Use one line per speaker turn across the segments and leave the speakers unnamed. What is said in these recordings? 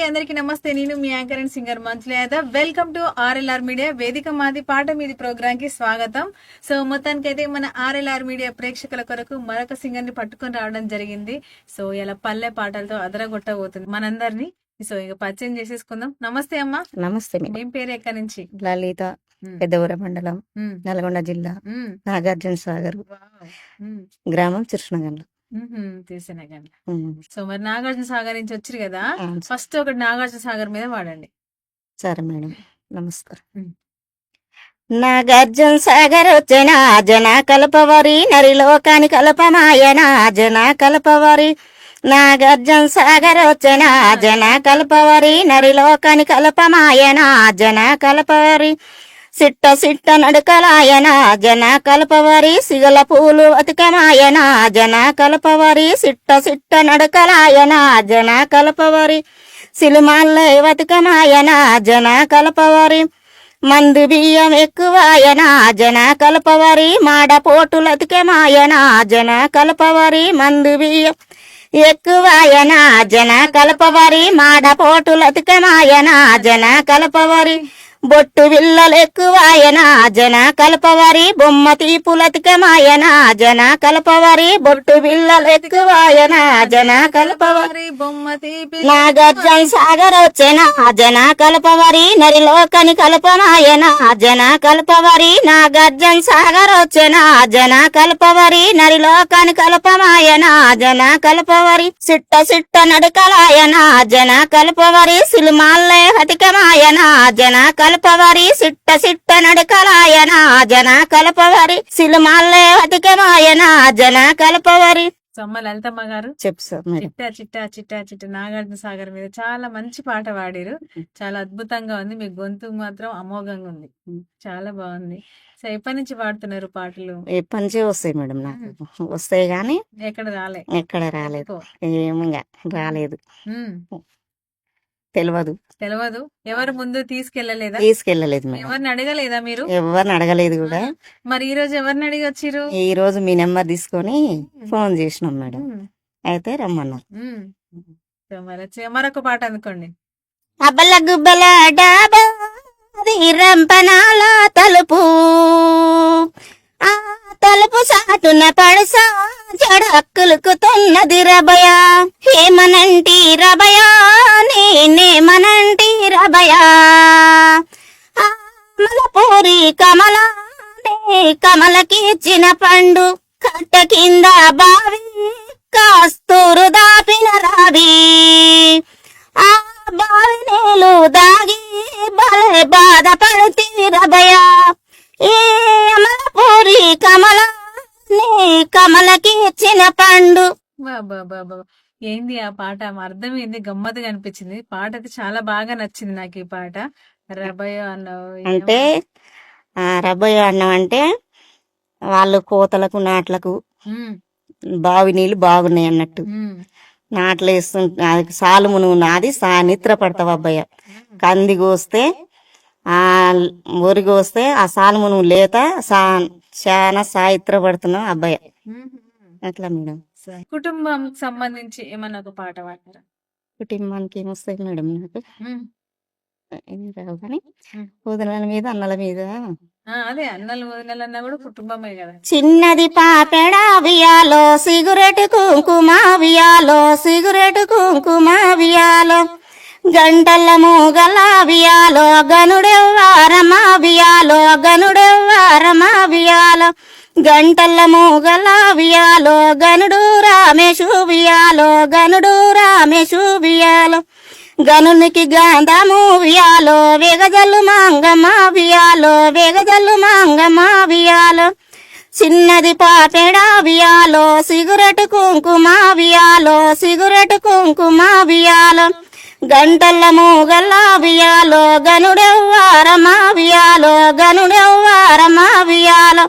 అందరికీ నమస్తే. నేను మీ యాంకర్ అండ్ సింగర్ మంత్లీ Yadav. Welcome to RLR media. వేదిక మాది పాట మీది ప్రోగ్రామ్ కి స్వాగతం. సో మొత్తానికైతే మన ఆర్ఎల్ఆర్ మీడియా ప్రేక్షకుల కొరకు మరొక సింగర్ ని పట్టుకొని రావడం జరిగింది. సో ఇలా పల్లె పాటలతో అదరగొట్టబోతుంది మనందరినీ. సో ఇక పరిచయం చేసేసుకుందాం. నమస్తే అమ్మా.
నమస్తే.
ఏం పేరు, ఎక్కడి నుంచి?
లలిత, పెద్దవర మండలం, నల్గొండ జిల్లా, నాగార్జున సాగర్ గ్రామం, చిరునగర్.
తీసినగండి. సో మరి నాగార్జున సాగర్ నుంచి వచ్చారు కదా, ఫస్ట్ ఒకటి నాగార్జున సాగర్ మీద వాడండి.
సరే మేడం, నమస్కారం. నాగార్జున సాగర్ వచ్చిన జన కల్పవరి, నరిలోకాని కల్పమాయన జన కల్పవరి. నాగార్జున సాగర్ వచ్చిన జన కల్పవరి, నరిలోకాని కల్పమాయన జన కల్పవరి. సిట్ట సిట్ట నడకలాయన జన కల్పవరి, సిగల పూలు అతికమాయన జన కల్పవరి. సిట్ట సిట్ట నడకలాయన జన కల్పవరి, సిలిమాల్లే బతుకమాయన జన కల్పవరి. మందు బియ్యం ఎక్కువాయన జన కల్పవరి, మాడపోటులు అతికమాయన జన కల్పవరి. మందు బియ్యం ఎక్కువాయన జన కల్పవరి, మాడపోటులు అతికమాయన జన కల్పవరి. బొట్టు విల్లలు ఎక్కువాయన జన కల్పవరి, బొమ్మ తీపులతికమాయన జన కల్పవరి. బొట్టు విల్లలు ఎక్కువాయన జన కల్పవరి, బొమ్మ తీపి. నాగార్జున సాగర్ వచ్చిన జన కల్పవరి, నరిలోకని కల్పమాయన జన కల్పవరి. నాగార్జున సాగర్ వచ్చిన జన కల్పవరి, నరిలోకని కల్పమాయన జన కల్పవరి. సిట్ట సిట్ట నడకలాయన జన కల్పవరి, సిలిమాల్లే హతికమాయన జన కల్పవరి. సిట్ట సిట్ట నడకలాయన జన కల్పవరి, సిలిమాల్లే హతికమాయన జన కల్పవరి.
సమ్మ లలితమ్మ గారు
చెప్పు సార్.
చిట్టా చిట్టా చిట్టా చిట్ట నాగార్జున సాగర్ మీద చాలా మంచి పాట పాడారు. చాలా అద్భుతంగా ఉంది. మీ గొంతు మాత్రం అమోఘంగా ఉంది, చాలా బాగుంది. సో ఎప్పటి నుంచి పాడుతున్నారు పాటలు?
ఎప్పటి నుంచి వస్తాయి మేడం, నాకు వస్తాయి గానీ
ఎక్కడ రాలేదు.
ఏమిగా రాలేదు, తెలియదు.
ఎవరు ముందు తీసుకెళ్లలేదు
మేడం.
ఎవరిని అడగలేదా మీరు?
ఎవరిని అడగలేదు కూడా.
మరి ఈ రోజు ఎవరిని అడిగి వచ్చిరు?
ఈ రోజు మీ నెంబర్ తీసుకొని ఫోన్ చేసినాం మేడం, అయితే రమ్మన్నారు.
మరొక పాట అనుకోండి.
అబ్బల గుబ్బల డాబా రంపనాల తలుపు, ఆ తలుపు సాటున పడసా జడక్కులుకుతున్నది రబయా. ఏమనంటి రబయా, నేనేమనంటి రబయా. మలపూరి కమల, కమలకి ఇచ్చిన పండు, కట్ట కింద బావి కాస్తూరు దాపిన రావి. ఆ బావి నీళ్ళు దాగి బలే బాధపడుతీ రబయా. ఏ మలపూరి కమల, కమలకి ఇచ్చిన పండు.
బాబా ఏంది ఆ పాట? అర్థం ఏంది? గమ్మత్తుగా అనిపించింది. పాట అయితే చాలా బాగా నచ్చింది నాకు ఈ పాట. రబయ్య అన్నావు
అంటే, రబయ్య అన్నం అంటే వాళ్ళు కోతలకు నాట్లకు బావి నీళ్ళు బాగున్నాయి అన్నట్టు. నాట్లు వేస్తుంటే సాలు మునుగు నాది నిద్ర పడతావు అబ్బాయ. కంది కోస్తే ఆ ఒరి కోస్తే ఆ సాలు మునుగు లేత చాలా సాయిత్ర పడుతున్నావు అబ్బాయి. అట్లా మేడం.
కుటుంబం సంబంధించి ఏమన్నా ఒక పాట పాడతారా?
కుటుంబానికి ఏమొస్తాయి మేడం, నాకు రావు కానీ వదినల మీద అన్నల మీద.
అదే అన్నలు వదినలు అన్నా కూడా కుటుంబమే కదా.
చిన్నది పాపెడా వియాలో, సిగరెట్ కుంకుమావియాలో, సిగరెట్ కుంకుమావియాలో. గంటల మూగల వియాలో, గనుడెవ్వారమావియాలో, గనుడెవ్వారమావియాలో. గంటల మూగల వియాలో, గనుడు రామేశు వియాలో, గనుడు రామేశు వియాలో. గనునికి గంధము వియాలో, వేగజల్లు మంగమ్మ వియాలో, వేగజల్లు మంగమ్మ వియాలో. చిన్నది పాపెడా వియాలో, సిగరెట్ కుంకుమ వియాలో, సిగరెట్ కుంకుమ వియాలో. గంటల మూగల వియాలో, గనుడెవ్వారమా వియాలో, గనుడెవ్వారమా వియాలో.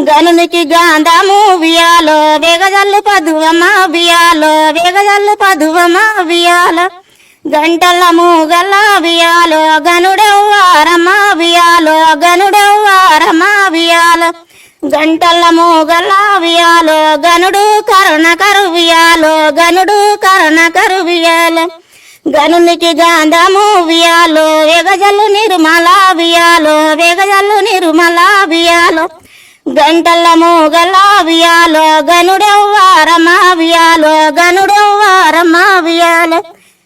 గనునికి గంధము వియాలో, వేగజల్లు పదువమ్మ వియాలో, వేగజల్లు పదువమ్మ వియాలో. గంటల మూగల వియాలో, గనుడెవ్వారమా వియాలో, గనుడెవ్వారమా వియాలో. గంటల మూగల వియాలో, గనుడు కరుణ కరువియాలో, గనుడు కరుణ కరువియాలో. గనునికి గాంధము వియాలో వేగజల్లు నిర్మల వియాలో వేగజల్లు నిర్మల వియాలో గంటల మూగల వియాలో గనుడెవ్వారమ్మ వియాలో గనుడెవ్వారమ్మ వియాలో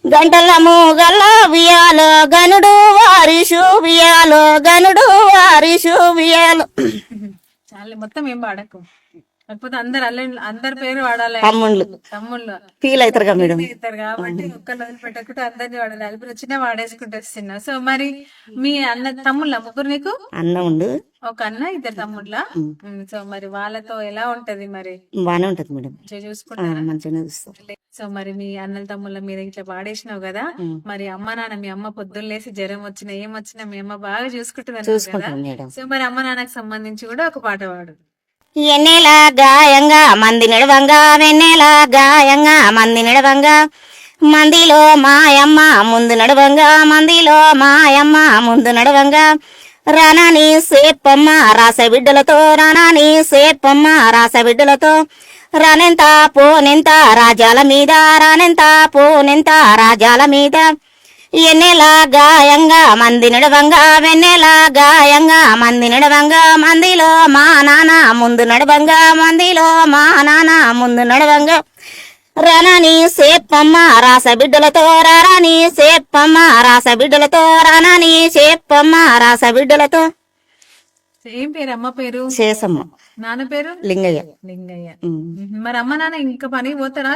గంటల మూగల వియాలో గనుడు వారిషు వియాలో గనుడు వారిషు వియాలో.
చాలా మొత్తం ఏం పాడకు, కాకపోతే అందరి పేరు వాడాలి. తమ్ముళ్ళు
ఫీల్ అవుతారు కదా మేడం,
అవుతారు కాబట్టి ఒక్కళ్ళు వదిలిపెట్టకుండా అందరిని వాడాలి. అలిపిరి వచ్చినా వాడేసుకుంటూ వస్తున్నా. సో మరి మీ తమ్ముళ్ళ ముగ్గురు నీకు?
అన్న ఉండు,
ఒక అన్న, ఇద్దరు తమ్ముళ్ళ. సో మరి వాళ్ళతో ఎలా ఉంటది మరి?
బానే ఉంటది మేడం,
చూసుకుంటారా?
మంచిగా చూస్తారు.
సో మరి మీ అన్నల తమ్ముళ్ళ మీద ఇట్లా పాడేసినావు కదా, మరి అమ్మ నాన్న, మీ అమ్మ పొద్దున్న లేసి జ్వరం వచ్చినా ఏం వచ్చినా మీ అమ్మ బాగా చూసుకుంటుంది కదా. సో మరి అమ్మ నాన్నకు సంబంధించి కూడా ఒక పాట పాడు.
ఎన్నెల గాయంగా మంది నడవంగా వెన్నెల గాయంగా మంది నడవంగా మందిలో మాయమ్మ ముందు నడవంగా మందిలో మాయమ్మ ముందు నడవంగా రానాని సేపమ్మ రాస బిడ్డలతో రానాని సేపమ్మ రాస బిడ్డలతో రానెంత పోనెంత రాజ్యాల మీద రానెంత పోనెంత రాజ్యాల మీద ఎన్నెల గాయంగా మంది నడవంగా వెన్నెల గాయంగా మంది నడవంగా మందిలో మా నాన్న ముందు నడవంగా మందిలో మా నాన్న ముందు నడవంగా రానాని సేపమ్మ రాస బిడ్డలతో రానాని సేపమ్మ రాస బిడ్డలతో రానాని సేపమ్మ రాస బిడ్డలతో.
ఏం పేరు అమ్మ పేరు?
శేషమ్మ.
నాన్న పేరు?
లింగయ్య.
లింగయ్య. మరి అమ్మ నాన్న ఇంకా పని పోతారా?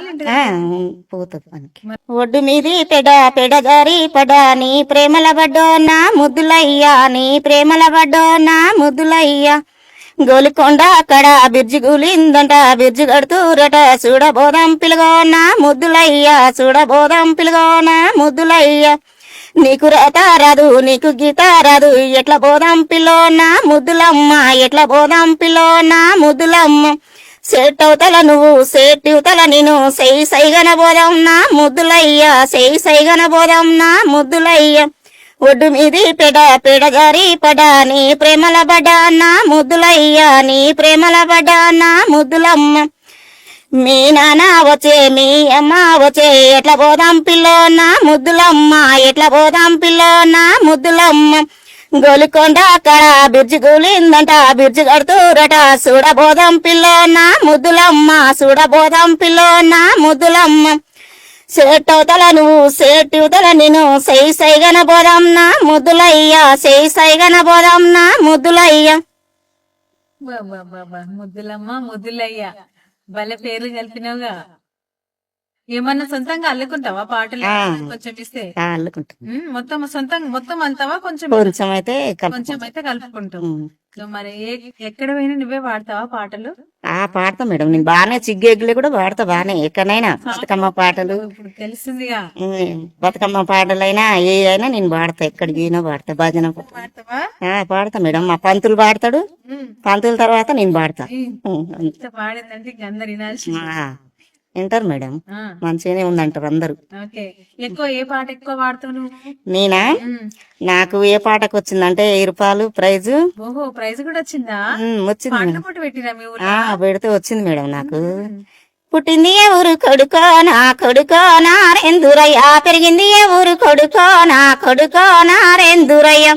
పోతుంది పనికి. ఒడ్డు మీది పెడ జారి పడ నీ ప్రేమల పడ్డో నా ముద్దులయ్యా నీ ప్రేమల పడ్డో నా ముద్దులయ్యా గోలికొండ అక్కడ బిర్జి కూలిందంట బిర్జి కడుతూరట చూడబోదాం పిలుగోనా ముద్దులయ్యా చూడబోదాం పిలుగోనా ముద్దులయ్యా నీకు రాత రాదు నీకు గీత రాదు ఎట్లా పోదాం పిల్లోనా ముద్దులమ్మ ఎట్లా పోదాం పిల్లోనా ముద్దులమ్మ సేటవుతల నువ్వు సేటివుతల నేను సైగన పోదాం నా ముద్దులయ్యా సైగన పోదాం నా ముద్దులయ్యా ఒడ్డు మీది పెడ జారి పడ నీ ప్రేమల పడ్డ నా ముద్దులయ్యా నీ ప్రేమల పడ్డ నా ముద్దులమ్మ మీ నాన్న వచ్చే మీ అమ్మ వచ్చే ఎట్లా పోదాం పిల్లోనా ముద్దులమ్మ ఎట్లా పోదాం పిల్లోనా ముద్దులమ్మ గోలికొండ అక్కడ బిర్జి కూలిందంట బిర్జి కడుతూరట చూడబోదాం పిల్లోనా ముద్దులమ్మ చూడబోదాం పిల్లోనా ముద్దులమ్మ సేటవుతల నువ్వు సేటివుతల నేను సైగన పోదాం నా ముద్దులయ్యా సైగన పోదాం నా ముద్దులయ్యా.
ముద్దులమ్మ ముద్దులయ్యా భలే పేర్లు కలిపినావుగా. ఏమన్నా సొంతంగా అల్లుకుంటావా పాటలు? కొంచెం ఇస్తే మొత్తం సొంతంగా మొత్తం అంతావా? కొంచెం అయితే కలుపుకుంటావు. మరి ఎక్కడ పోయినా నువ్వే పాడతావా పాటలు?
పాడతా మేడం, నేను బాగానే చిగ్గెగ్గులు కూడా పాడతా బాగానే. ఎక్కడైనా బతుకమ్మ పాటలు
తెలిసిందిగా,
బతుకమ్మ పాటలైనా ఏ అయినా నేను పాడతా, ఎక్కడికి పోయినా పాడతా. భజన పాడతా మేడం, మా పంతులు పాడతాడు, పంతుల తర్వాత నేను పాడతా.
పాడిందంటే అందరు వినాల్సి
వింటారు మేడం, మంచిగానే ఉందంటారు అందరు.
ఎక్కువ ఏ పాట ఎక్కువ పాడుతావు?
నేనా? నాకు ఏ పాటకు వచ్చిందంటే 1000 రూపాయలు ప్రైజ్.
ఓహో, ప్రైజ్ కూడా వచ్చిందా?
వచ్చింది, పెడితే వచ్చింది మేడం నాకు. పుట్టింది ఏ ఊరు కొడుకో నా కొడుకో నారెందురయ్య పెరిగింది ఏ ఊరు కొడుకో నా కొడుకో నారెందురయ్య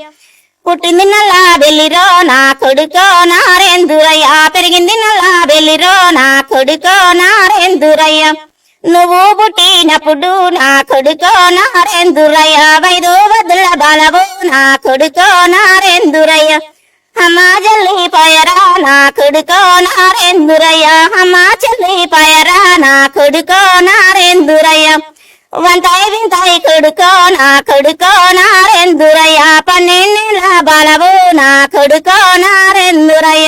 పుట్టింది నల్లా బెల్లిరో నా కొడుకో నారెందురయ్య పెరిగింది నల్లా బెల్లిరో నా కొడుకో నారెందురయ్య నువ్వు పుట్టినప్పుడు నా కొడుకో నారెందురయ్య 5 వద్దుల బాలవు నా కొడుకో నారెందురయ్య అమ్మ జల్లి పయరా నా కొడుకో నారెందురయ్య అమ్మ చెల్లి పయరా నా కొడుకో నారెందురయ్య వంతాయి వింతాయి కొడుకో నా కొడుకో నారెందురయ్య 12 బాలవు నా కొడుకో నారెందురయ్య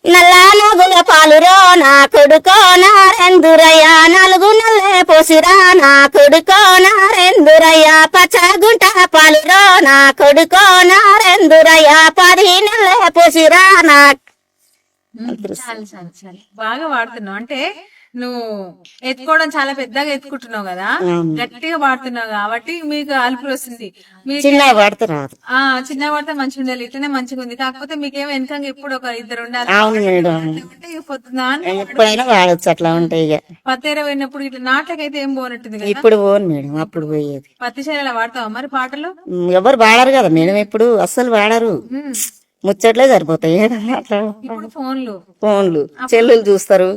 నల్ల నగుల పాలురో నా కొడుకో నారెందురయ్య 4 నల్లే పోసిరా నా కొడుకో నారెందురయ్య పచ్చగుంట పాలురో నా కొడుకో నారెందురయ్య 10 నల్లే పోసిరా నా.
బాగా వాడుతున్నావు అంటే నువ్వు ఎత్తుకోవడం చాలా పెద్దగా ఎత్తుకుంటున్నావు కదా,
అవును.
గట్టిగా పాడుతున్నావు కాబట్టి మీకు అలుపు వస్తుంది. మీకు
చిన్న పడితే రాదు.
చిన్న పడితే మంచిగా ఉండాలి, ఇట్లనే మంచిగా ఉంది. కాకపోతే మీకేమో వెనకంగా ఎప్పుడు ఒక ఇద్దరు ఉండాలి.
అవును మేడం,
అంటే ఇక పొద్దున
ఎప్పుడైనా వాడచ్చు, అట్లా ఉంటాయి ఇక.
పత్తేర పోయినప్పుడు ఇట్లా నాట్లకైతే ఏం పోనట్టుంది కదా.
ఇప్పుడు పోను మేడం, అప్పుడు పోయేది.
పత్తి చేయాల వాడతావా మరి పాటలు?
ఎవరు వాడరు కదా మేడం, ఇప్పుడు అస్సలు వాడరు,
ఉమ్.
ముచ్చట్లే సరిపోతాయి ఏదన్నా అట్లా.
ఇప్పుడు ఫోన్లు
ఫోన్లు చెల్లులు చూస్తారు,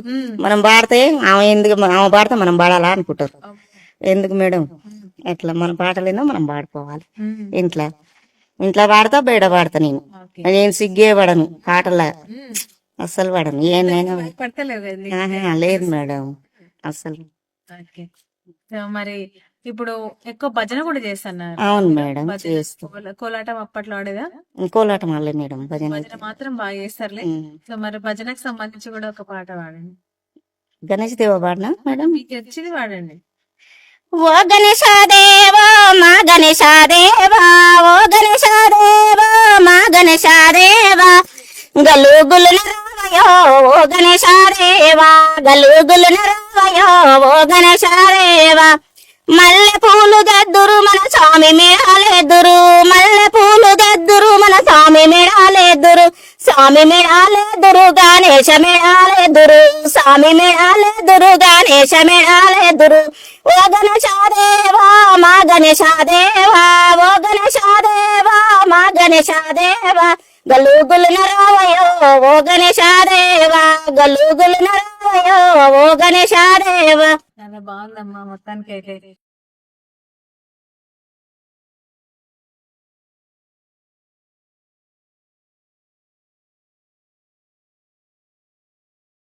మనం పాడితే ఆమె ఎందుకు, ఆమె పాడితే మనం పాడాలా అనుకుంటారు. ఎందుకు మేడం అట్లా, మన పాటలేదో మనం పాడుకోవాలి. ఇంట్లో ఇంట్లో పాడతా, బయట పాడతా. నేను ఏం సిగ్గే పడను పాటలా, అస్సలు పడను. ఏమైనా
పడతలేవు కదా.
లేదు మేడం అస్సలు.
ఓకే. సో మరి ఇప్పుడు ఎక్కువ భజన కూడా చేస్తున్నారు.
అవును మేడం,
భజన,
చేస్తాం.
కోలాటం అప్పట్లో ఆడేదా?
కోలాటం వల్లే మేడం భజన.
భజన మాత్రం బాగా చేస్తారులే. సో మరి భజనకు సంబంధించి కూడా ఒక పాట పాడండి.
గణేష్ దేవ పాడినా మేడం?
మీకు వచ్చింది పాడండి.
ఓ గణేశాదేవా మా గణేశాదేవా, ఓ గణేశాదేవా మా గణేశాదేవా, గలుగులు నరవయో ఓ గణేశాదేవా, గలుగులు నరవయో ఓ గణేశాదేవా, మల్లె పూలు దద్దురు మన స్వామి మేడాలేదురు, మల్లె పూలు దద్దురు మన స్వామి మేడాలేదురు, స్వామి మేడాలేదురు గణేశ మేడాలేదురు, స్వామి మేడాలేదురు గణేశ మేడాలేదురు, ఓ గణేశాదేవా మా గణేశాదేవా, ఓ గణేశాదేవా మా గణేశాదేవా, గలుగులు నరవయో ఓ గణేశాదేవా, గలుగులు నరవయో ఓ గణేశాదేవా.
చాలా బాగుందమ్మా మొత్తానికి అయితే.